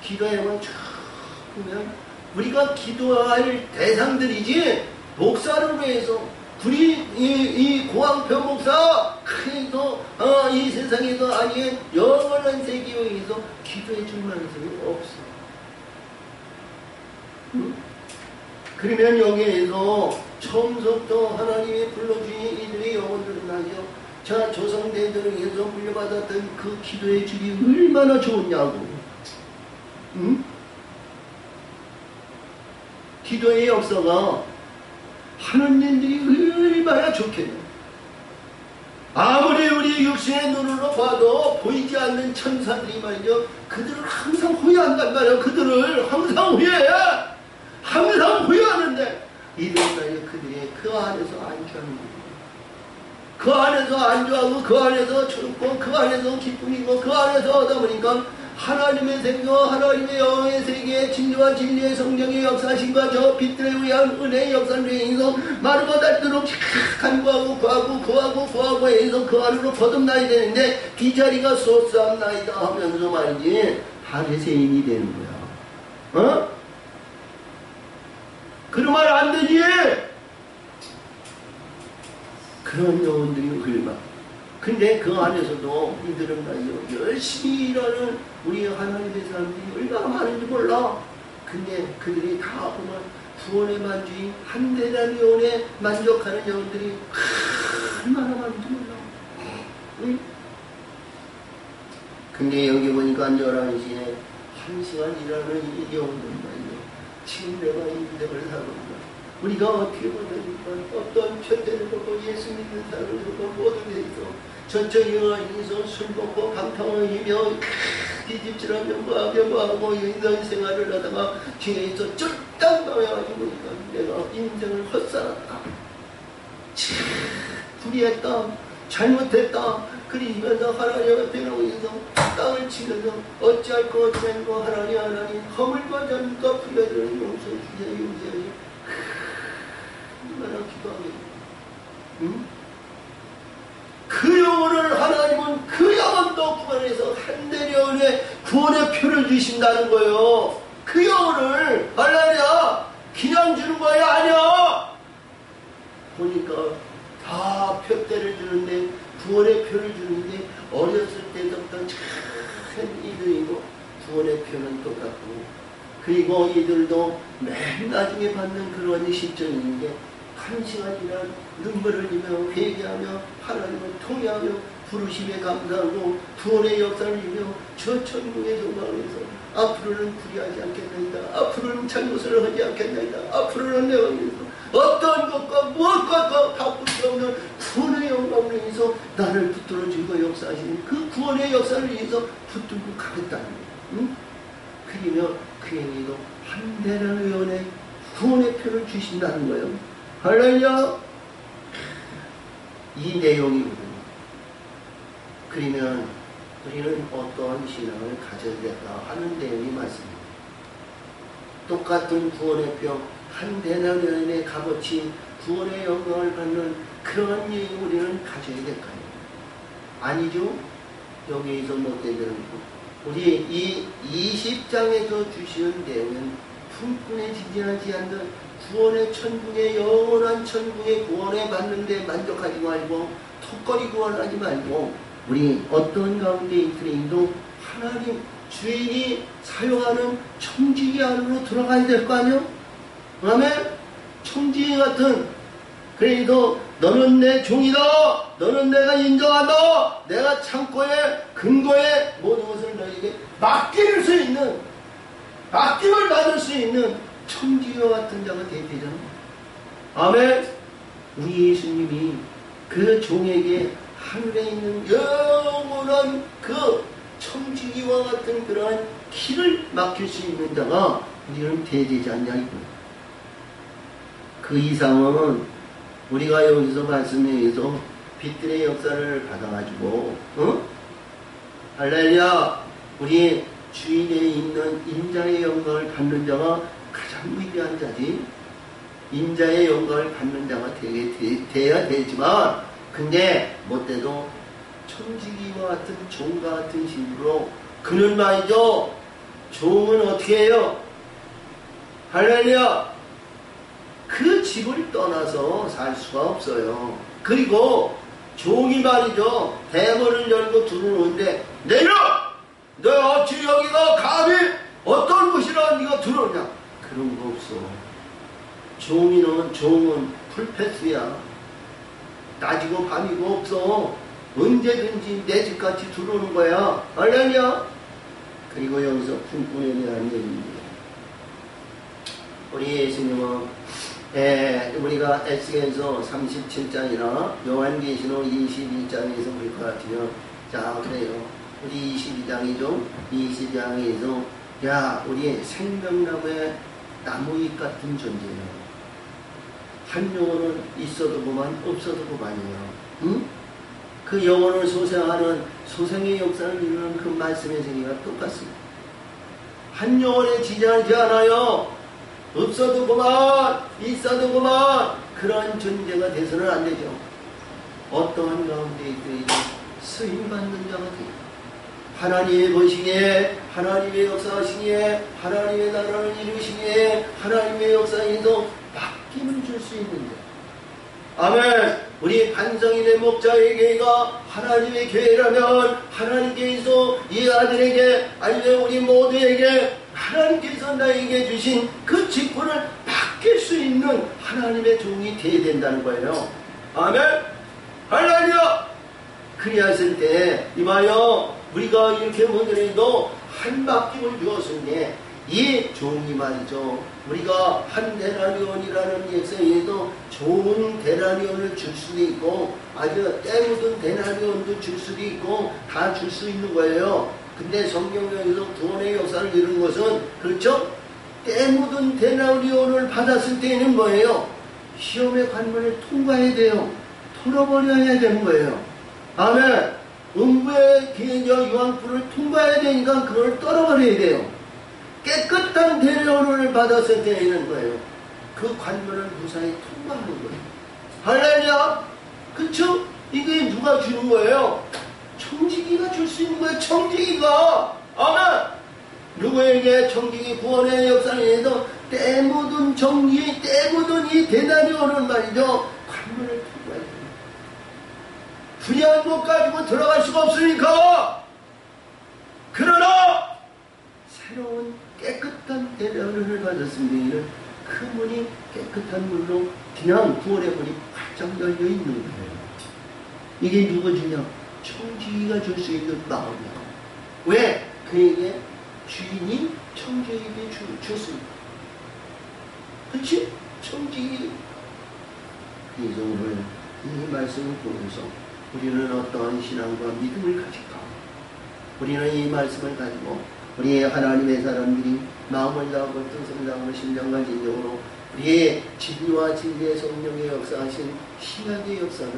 기도해만 쫙 보면 우리가 기도할 대상들이지 목사를 위해서 우리 이 고왕표 목사 그래서 이 세상에서 아닌 영원한 세계에 의해서 기도해 줄 만한 사람이 없어. 응? 그러면 여기에서 처음부터 하나님이 불러주신 이들의 영혼들은 나죠. 자, 조상대들에게서 물려받았던 그 기도의 질이 얼마나 좋으냐고. 응? 기도의 역사가 하는 일들이 얼마나 좋겠냐. 아무리 우리 육신의 눈으로 봐도 보이지 않는 천사들이 말이죠. 그들을 항상 후회한단 말이야. 그들을 항상 후회해. 항상 후회하는데 이들은 말이야. 그들이 그 안에서 안주하는 거예요. 그 안에서 안주하고 그 안에서 즐겁고 그 안에서 기쁨이고 그 안에서 하다 보니까 하나님의 생명과 하나님의 영의 세계의 진리와 진리의 성령의 역사심과 저 빛들에 의한 은혜의 역사를 위해서 마르고 닳도록 간구하고 구하고 해서 그 안으로 거듭나야 되는데 이 자리가 솟아나이다 하면서 말이지 바리새인이 되는 거야. 어? 그러면 안 되지. 그런 영혼들이 흘러. 근데 그 안에서도 이들은 말이죠. 열심히 일하는 우리 하나님의 사람들이 얼마나 많은지 몰라. 근데 그들이 다 보면 구원의 만주인 한대단 영혼에 만족하는 영혼들이 얼마나 많은지 몰라. 응? 근데 여기 보니까 11시에 1시간 일하는 이 영혼들 말이죠. 지금 내가 인생을 살아본다. 우리가 어떻게 보니까 어떤 편대를 보고 예수 믿는 사람을 보고 모든 데 있어. 저쪽 여인에서 술 먹고 방탕하며 뒤집질하며 뭐하고 인생 생활을 하다가 뒤에서 쫄딱 나와가지고 내가 인생을 헛살았다. 참 불의했다. 잘못했다. 그러면서 하나님 앞에 나오면서 땅을 치면서 어찌할 거 어찌할 거 하나님 허물과 잘못과 불의들은 용서해 주세요. 얼마나 기도하게. 응? 그 영혼을 하나님은 그 영혼도 구원해서 한대련에 구원의 표를 주신다는 거예요. 그 영혼을 할렐루야 그냥 주는 거야 아니야. 보니까 다 표대를 주는데 구원의 표를 주는데 어렸을 때부터 참 이들이고 구원의 표는 똑같고 그리고 이들도 맨 나중에 받는 그런 시점인데 1시간이나 눈물을 흘리며 회개하며 하나님을 통회하며 부르심에 감사하고 구원의 역사를 이며 저 천국의 소망에서 앞으로는 불의하지 않겠나이다. 앞으로는 잘못을 하지 않겠나이다. 앞으로는 내가 위해서 어떤 것과 무엇과 바꿀 수 없는 구원의 영광을 위해서 나를 붙들어 주고 역사하시는 그 구원의 역사를 위해서 붙들고 가겠다는 거예요. 응? 그러면 그에게도 한대라는 의원의 구원의 표를 주신다는 거예요. 할렐루야! 이 내용이거든요. 그러면 우리는 어떠한 신앙을 가져야 된다 하는 내용이 맞습니다. 똑같은 구원의 표, 한 대나년의 값어치 구원의 영광을 받는 그러한 얘기 우리는 가져야 될까요? 아니죠? 여기에서 못 되는 거. 우리 이 20장에서 주시는 내용은 품꾼에 지지하지 않는 구원의 천국의 영원한 천국의 구원에 받는데 만족하지 말고 턱걸이 구원하지 말고 우리 어떤 가운데 있더라도 하나님 주인이 사용하는 청지기 안으로 들어가야 될 거 아니요? 아멘? 청지기 같은 그래도 너는 내 종이다. 너는 내가 인정한다. 내가 창고에 근거에 모든 것을 너에게 맡길 수 있는 맡김을 받을 수 있는 청지기와 같은 자가 되어야 되잖아. 아멘. 우리 예수님이 그 종에게 하늘에 있는 영원한 그 청지기와 같은 그러한 길을 맡길 수 있는 자가 우리는 되지 않냐 이거. 그 이상은 우리가 여기서 말씀에 의해서 빛들의 역사를 받아가지고 할렐루야 우리 주인에 있는 인자의 영광을 받는 자가 가장 위대한 자지. 인자의 영광을 받는 자가 돼야 되지만 근데 못돼도 청지기와 같은 종과 같은 식으로 그는 말이죠. 종은 어떻게 해요? 할렐루야. 그 집을 떠나서 살 수가 없어요. 그리고 종이 말이죠. 대문을 열고 들어오는데 내려! 너 어찌 여기가 감히 어떤 곳이라 네가 들어오냐? 그런 거 없어. 종은 풀패스야. 낮이고 밤이고 없어. 언제든지 내 집같이 들어오는 거야. 알겠냐? 그리고 여기서 품꾼에 대한 얘기입니다. 우리 예수님은 우리가 에스겔서 37장이나 요한계시록 22장에서 볼 것 같아요. 자, 그래요. 우리 22장이죠. 22장에서 야, 우리 생명나무의 나무잎 같은 존재예요. 한 영혼은 있어도 그만 없어도 그만이에요. 응? 그 영혼을 소생하는 소생의 역사를 이루는 그 말씀의 세계가 똑같습니다. 한 영혼에 지지하지 않아요. 없어도 그만 있어도 그만 그런 존재가 돼서는 안 되죠. 어떠한 가운데 있더라도 쓰임받는 자가 돼요. 하나님의 보시기에 하나님의 역사하시기에 하나님의 나라를 이루시기에 하나님의 역사에서 맡김을 줄 수 있는데 아멘. 우리 반성인의 목자에게가 하나님의 교회라면 하나님께서 이 아들에게 아니면 우리 모두에게 하나님께서 나에게 주신 그 직분을 맡길 수 있는 하나님의 종이 되어야 된다는 거예요. 아멘. 할렐루야. 그리하실 때 이봐요. 우리가 이렇게 보더라도 한 맡김을 주었으니 이 종이 말이죠. 우리가 한 데나리온이라는 역사에도 좋은 데나리온을 줄 수도 있고 아주 때 묻은 데나리온도 줄 수도 있고 다 줄 수 있는 거예요. 근데 성경에서 구원의 역사를 이루는 것은 그렇죠? 때 묻은 데나리온을 받았을 때는 뭐예요? 시험의 관문을 통과해야 돼요. 털어버려야 되는 거예요. 아멘. 음부의 기회와 유황불을 통과해야 되니까 그걸 떨어버려야 돼요. 깨끗한 데려오를 받았을 때 있는 거예요. 그 관문을 무사히 통과하는 거예요. 할렐루야. 그쵸? 이게 누가 주는 거예요? 청지기가 줄 수 있는 거예요. 청지기가. 아멘. 누구에게 청지기 구원의 역사에서 때 묻은 정리, 때 묻은 이 대단히오를 말이죠. 관문을 통과해야 돼요. 불의한 것 가지고 들어갈 수가 없으니까. 그러나 새로운 깨끗한 대련을 받았습니다. 그 문이 깨끗한 문으로 그냥 구원의 문이 활짝 열려 있는 거예요. 이게 누구 주냐? 청지기가 줄 수 있는 마음이야. 왜? 그에게 주인이 청지기에게 줬습니다. 그렇지? 청지기. 그래서 오늘 이 말씀을 보면서 우리는 어떠한 신앙과 믿음을 가질까? 우리는 이 말씀을 가지고 우리의 하나님의 사람들이 마음을 다하고 뜻을 다하고 심령과 진정으로 우리의 진리와 진리의 성령의 역사하신 신학의 역사를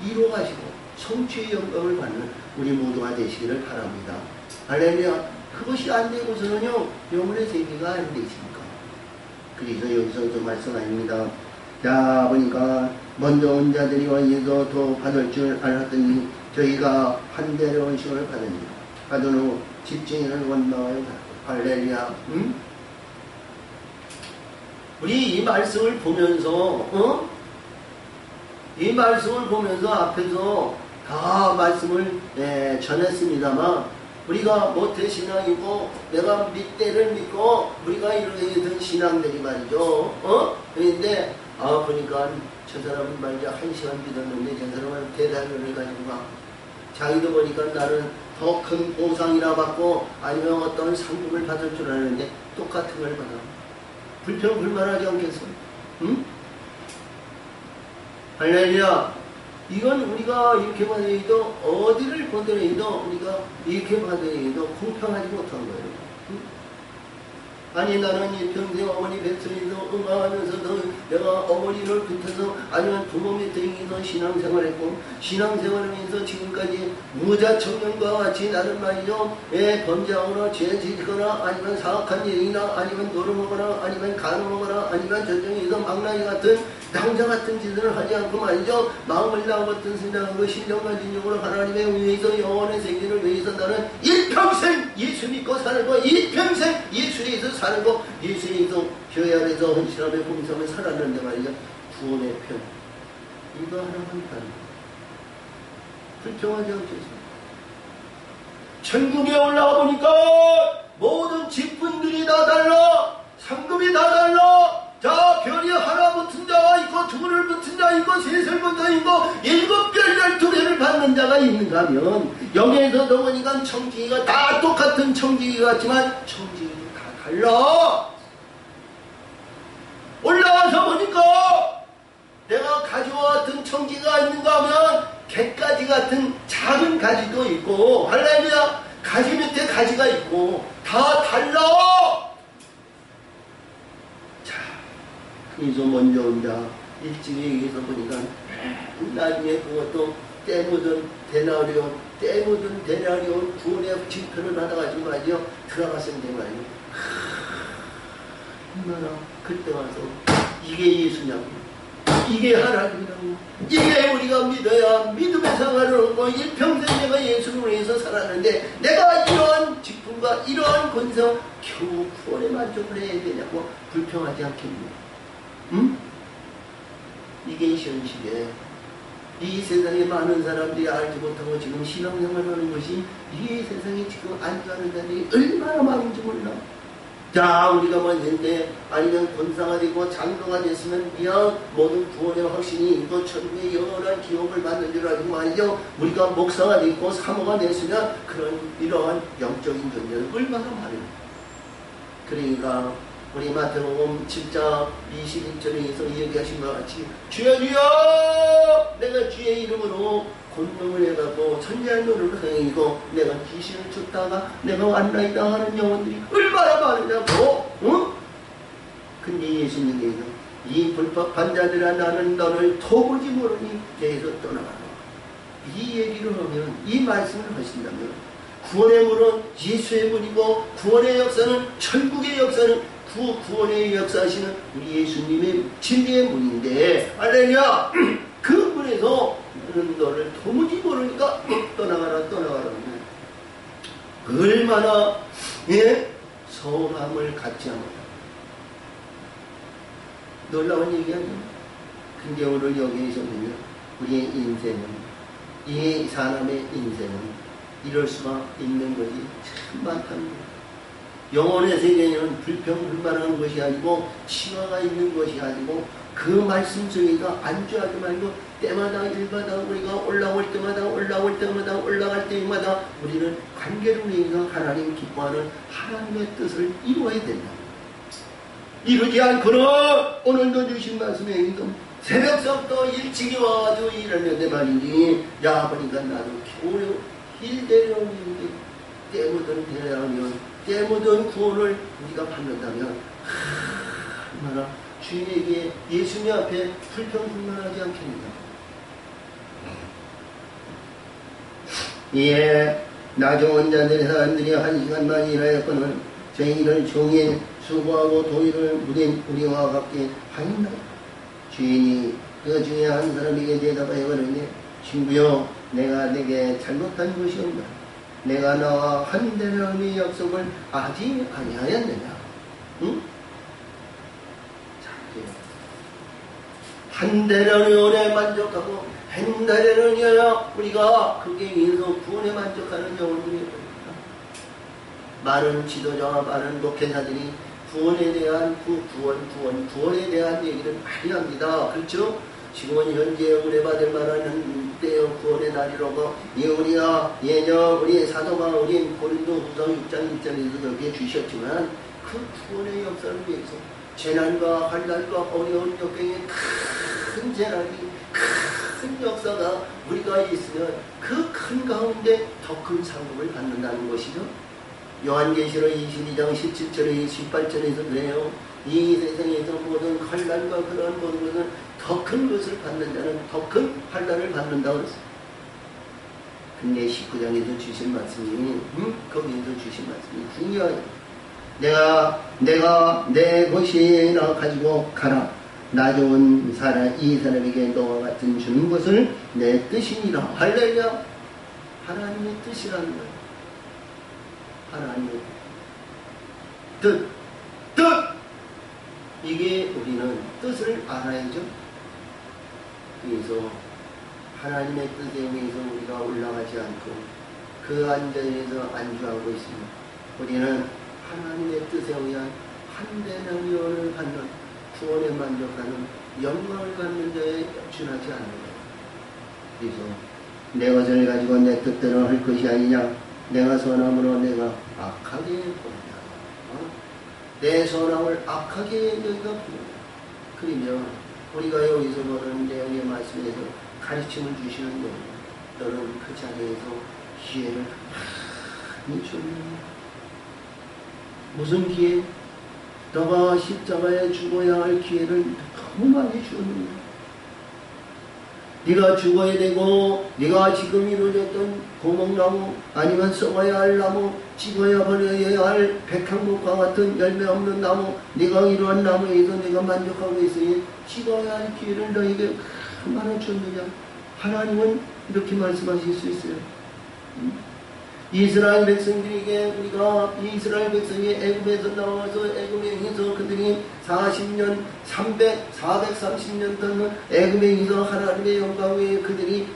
이루어가시고 성취의 영광을 받는 우리 모두가 되시기를 바랍니다. 할렐루야. 그것이 안 되고서는요 영혼의 세계가 안 되십니까? 그래서 여기서도 말씀 아닙니다. 자 보니까 먼저 온 자들이 와서 더 받을 줄 알았더니 저희가 한 대를 원식을 받으니 받은 후 집주인을 원망하여 할렐루야. 응? 우리 이 말씀을 보면서 이 말씀을 보면서 앞에서 다 말씀을 전했습니다만 우리가 모태 신앙이고 내가 밑대를 믿고 우리가 이루어진 신앙들이 말이죠. 그런데 보니까 저 사람은 말이죠. 1시간 믿었는데 저 사람은 대단을 가지고 가. 자기도 보니까 나는 더 큰 보상이나 받고 아니면 어떤 상급을 받을 줄 알았는데 똑같은 걸 받아. 불평불만하지 않겠어? 응? 할렐루야. 이건 우리가 이렇게 받아도 어디를 보더라도 우리가 이렇게 받아도 공평하지 못한 거예요. 응? 아니 나는 이 평생 어머니 뱃속에서 응아하면서도 내가 어머니를 붙여서 아니면 부모 밑에 있는 신앙생활했고 신앙생활하면서 지금까지 무자청년과 같이 나는 말이죠 범죄하거나 죄 짓거나 아니면 사악한 일이나 아니면 노름하거나 아니면 간음하거나 아니면 저쪽에서 망나니 같은 낭자 같은 짓을 하지 않고 말이죠. 마음을 나갔던 생각하고 신령과 진정으로 하나님의 위해서 영원의 생기를 위해서 나는 일평생 예수 믿고 사는 거, 일평생 예수에 의해서 사는 거, 예수에 의해서 교회 안에서 헌신하며 봉사하며 살았는데 말이죠. 구원의 편 이거 하나만 가는 불평하지 않겠습니까? 천국에 올라가 보니까 모든 직분들이 다 달라. 상급이 다 달라. 자, 별이 하나 붙은 자가 있고 둘을 붙은 자 있고 셋을 붙은 있고 7별 12개를 받는 자가 있는가 하면 여기에서도 보니까 청지기가 다 똑같은 청지기 같지만 청지기도 다 달라. 올라와서 보니까 내가 가지와 같은 청지기가 있는가 하면 갯가지 같은 작은 가지도 있고 할렐루야 가지 밑에 가지가 있고 다 달라. 자, 그래서 먼저 혼자 일찍이 얘기해서 보니까 나중에 그것도 때 묻은 데나리온 구원의 징표를 하다가지고 말이요 들어갔었는데 말이요 얼마나 그때 와서 이게 예수냐고 이게 하나님이라고 이게 우리가 믿어야 믿음의 상관을 얻고 일평생 내가 예수를 위해서 살았는데 내가 이러한 직분과 이러한 권성 겨우 구원에 만족을 해야 되냐고 불평하지 않겠니? 응? 이게 현실에 이 세상에 많은 사람들이 알지 못하고 지금 신앙생활을 하는 것이 이 세상에 지금 안주하는 자들이 얼마나 많은지 몰라. 자, 우리가 먼저인데 아니면 권사가 되고 장로가 됐으면 그냥 모든 구원의 확신이 있고 천국의 영원한 기업을 받는 줄 알고 말이죠. 우리가 목사가 됐고 사모가 됐으면 그런 이러한 영적인 존재는 얼마나 많은. 그러니까 우리 마태복음 7장 21절에서 얘기하신 것 같이 주여 주여 내가 주의 이름으로 권능을 해갖고 천지한 노릇을 행이고 내가 귀신을 쫓다가 내가 왔나이다 하는 영혼들이 얼마나 많으냐고. 응? 근데 예수님께서 이 불법한 자들아 나는 너를 도무지 모르니 내에서 떠나가라. 이 얘기를 하면 이 말씀을 하신다면 구원의 문은 예수의 문이고 구원의 역사는 천국의 역사는 구원의 역사하시는 우리 예수님의 진리의 문인데 할렐루야 그 문에서 너를 도무지 모르니까 떠나가라 얼마나 서운함을 갖지 않는다. 놀라운 얘기 아니야. 근데 오늘 여기에서 보면 우리의 인생은 이 사람의 인생은 이럴 수가 있는 것이 참 많답니다. 영혼의 세계에는 불평불만한 것이 아니고 치화가 있는 것이 아니고 그 말씀 속에서 안주하지 말고 때마다 일마다 우리가 올라갈 때마다 우리는 관계를 위해서 하나님 기뻐하는 하나님의 뜻을 이루어야 된다. 이루지 않고는 오늘도 주신 말씀에 의해서 새벽서부터 일찍이 와가지고 일하는데 말이니 야 보니까 나도 겨우 힐대려오는데 때 묻은 구원을 우리가 받는다면 얼마나 주님에게 예수님 앞에 불평불만하지 않겠는가. 예, 나중은 자들의 사람들이 1시간만 일하였거늘 저희를 종일 수고하고 도의를 무딘 우리와 같게 하였나. 주인이 그 중에 한 사람에게 대답하여 그러니 친구여 내가 내게 잘못한 것이 없나. 내가 나와 한 데나리온의 약속을 아직 아니하였느냐. 응? 자, 한 데나리온에 만족하고 한 데나리온이어야 우리가 그게 위해서 구원에 만족하는 영혼들이 있습니다. 많은 지도자와 많은 목회자들이 구원에 대한 구원에 대한 얘기를 많이 합니다. 그렇죠? 지금은 현재 은혜 받을 만한 때요 구원의 날이라고 우리가 예전 우리 사도가 우리 고린도후서 6장 1절에서 그렇게 주셨지만 그 구원의 역사를 위해서 재난과 환난과 어려운 역경의 큰 재난이 큰 역사가 우리가 있으면 그 큰 가운데 더 큰 상급을 받는다는 것이죠. 요한계시록 22장 17절에 18절에서 그래요. 이 세상에서 모든 환난과 그러한 모든 것은 더 큰 것을 받는 자는 더 큰 환난을 받는다고 했어요. 근데 19장에서 주신 말씀이 거기에서 주신 말씀이 중요해요. 내가 내 것이나 가지고 가라. 나 좋은 사람, 이 사람에게 너와 같은 주는 것을 내 뜻이니라. 할렐루야. 하나님의 뜻이라는 거예요. 하나님의 뜻. 이게 우리는 뜻을 알아야죠. 그래서 하나님의 뜻에 의해서 우리가 올라가지 않고 그 안전에서 안주하고 있습니다. 우리는 하나님의 뜻에 의한 한대는 유언을 받는, 구원에 만족하는, 영광을 받는 자에 준하지 않는 거예요. 그래서 내 것을 가지고 내 뜻대로 할 것이 아니냐, 내가 선함으로 내가 악하게 보느냐, 내 선함을 악하게 너희가 보느냐. 그러면 우리가 여기서 보는 내용의 말씀에서 가르침을 주시는 거예요. 너는 그 자리에서 기회를 많이 줍니다. 무슨 기회? 너가 십자가에 죽어야 할 기회를 너무 많이 주옵니다. 네가 죽어야 되고, 네가 지금 이루어졌던 고목나무, 아니면 썩어야 할 나무, 찍어야 버려야 할 백향목과 같은 열매 없는 나무, 네가 이러한 나무에서 네가 만족하고 있으니 찍어야 할 기회를 너에게 얼마나 줬느냐. 하나님은 이렇게 말씀하실 수 있어요. 이스라엘 백성들에게, 우리가 이스라엘 백성이 애굽에서 나와서 애굽에서 그들이 40년, 430년 동안 애굽에서 하나님의 영광 외에 그들이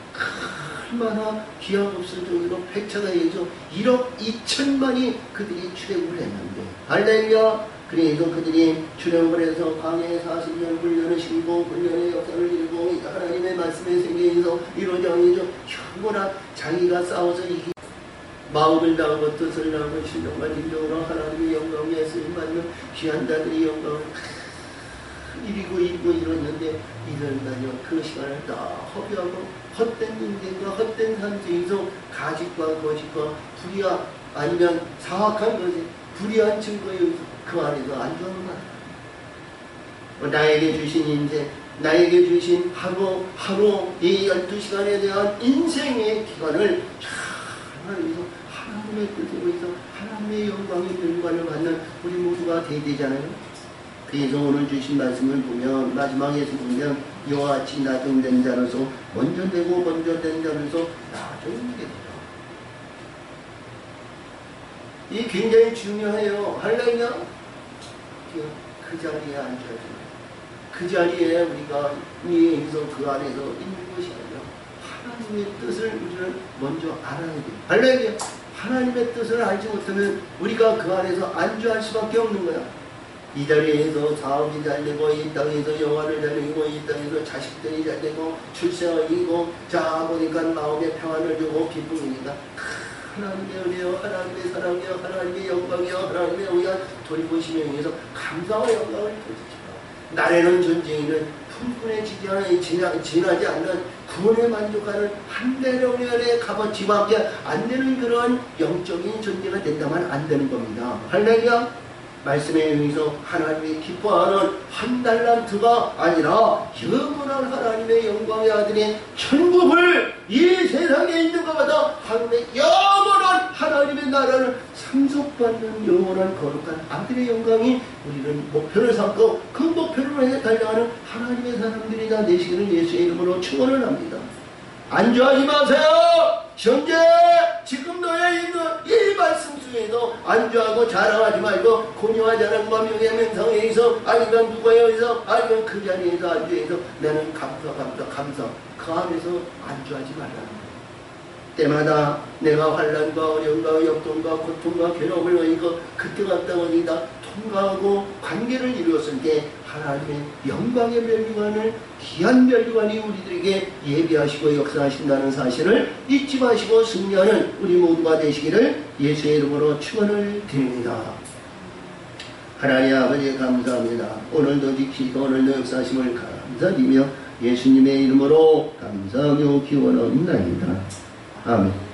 얼마나 기약 없을 정도로 폐차가 해서 1억 2천만이 그들이 출애굽을 했는데, 할렐루야. 그래서 그들이 출애굽을 해서 광야에 40년 훈련을 시키고 훈련의 역사를 이루고 하나님의 말씀의 세계에서 이루어져 형고나 자기가 싸워서 이기 마음을 다하고 뜻을 다하고 신령과 진정으로 하나님의 영광에 쓰임받는 귀한 자들의 영광을 이루고 이뤘는데, 이들은요 그 시간을 다 허비하고 헛된 인생과 헛된 삶에서 가짓과 거짓과 불의와 아니면 사악한 것이 불의한 증거에 의해서 그 안에서 안주하는 거야. 나에게 주신 인생, 나에게 주신 하루 이 12시간에 대한 인생의 기간을 잘 위해서 하나님의 뜻에 의해서 하나님의 영광의 결과를 받는 우리 모두가 돼야 되잖아요. 그래서 오늘 주신 말씀을 보면 마지막에서 보면 이와 같이 나중된 자로서 먼저 되고 먼저 된 자로서 나중되게 돼요. 이 굉장히 중요해요. 할렐루야. 그 자리에 앉아야 돼요. 그 자리에 우리가 여기서 그 안에서 있는 것이 아니라 하나님의 뜻을 우리는 먼저 알아야 돼요. 할렐루야. 하나님의 뜻을 알지 못하면 우리가 그 안에서 안주할 수밖에 없는 거야. 이 자리에서 사업이 잘 되고, 이 땅에서 영화를 잘 되고, 이 땅에서 자식들이 잘 되고, 출세하고, 자 보니까 마음에 평안을 주고 기쁨이니까 하나님의 은혜요, 하나님의 사랑이요, 하나님의 영광이요, 하나님의 의한 돌이보심에 의해서 감사와 영광을 돌리죠. 날에는 전쟁이는 품꾼에 지나지 않는 구원에 만족하는 한대령의 값어치밖에 안 되는 그런 영적인 존재가 된다면 안 되는 겁니다. 할렐루야. 말씀에 의해서 하나님이 기뻐하는 한 달란트가 아니라 영원한 하나님의 영광의 아들인 천국을 이 세상에 있는 것보다 하나님의 영원한 하나님의 나라를 상속받는 영원한 거룩한 아들의 영광이 우리는 목표를 삼고 그 목표를 위해 달려가는 하나님의 사람들이 다 되시기를 예수의 이름으로 축원을 합니다. 안주하지 마세요. 현재 지금 너의 있는 이 말씀 중에도 안주하고 자랑하지 말고 고뇌와 자랑과 명예명상에 의해서 아니면 누구에 의해서 아니면 그 자리에서 안주해서 나는 감사 그 안에서 안주하지 말라는 거예요. 때마다 내가 환난과 어려움과 역동과 고통과 괴로움을 너희가 그때 갔다 오니다 통과하고 관계를 이루었을 때 하나님의 영광의 멸류관을 귀한 멸류관이 우리들에게 예비하시고 역사하신다는 사실을 잊지 마시고 승리하는 우리 모두가 되시기를 예수의 이름으로 축원을 드립니다. 하나님 아버지 감사합니다. 오늘도 지키시고 오늘도 역사하심을 감사드리며 예수님의 이름으로 감사하며 기원합니다. 아멘.